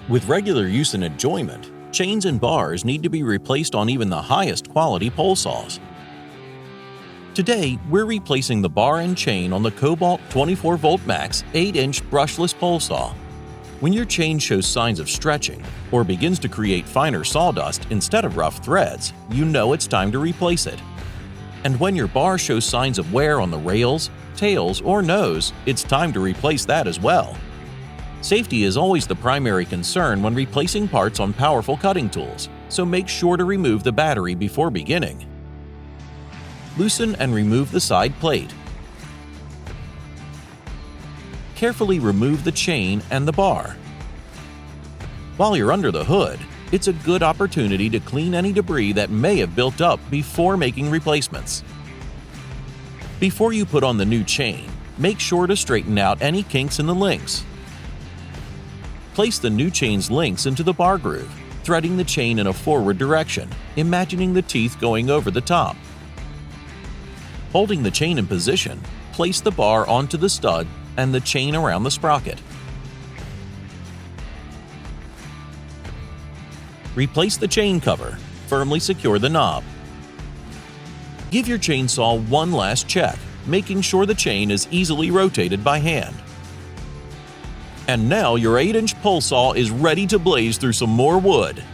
With regular use and enjoyment, chains and bars need to be replaced on even the highest quality pole saws. Today, we're replacing the bar and chain on the Kobalt 24V Max 8-inch brushless pole saw. When your chain shows signs of stretching or begins to create finer sawdust instead of rough threads, you know it's time to replace it. And when your bar shows signs of wear on the rails, tails, or nose, it's time to replace that as well. Safety is always the primary concern when replacing parts on powerful cutting tools, so make sure to remove the battery before beginning. Loosen and remove the side plate. Carefully remove the chain and the bar. While you're under the hood, it's a good opportunity to clean any debris that may have built up before making replacements. Before you put on the new chain, make sure to straighten out any kinks in the links. Place the new chain's links into the bar groove, threading the chain in a forward direction, imagining the teeth going over the top. Holding the chain in position, place the bar onto the stud and the chain around the sprocket. Replace the chain cover. Firmly secure the knob. Give your chainsaw one last check, making sure the chain is easily rotated by hand. And now your 8-inch pole saw is ready to blaze through some more wood.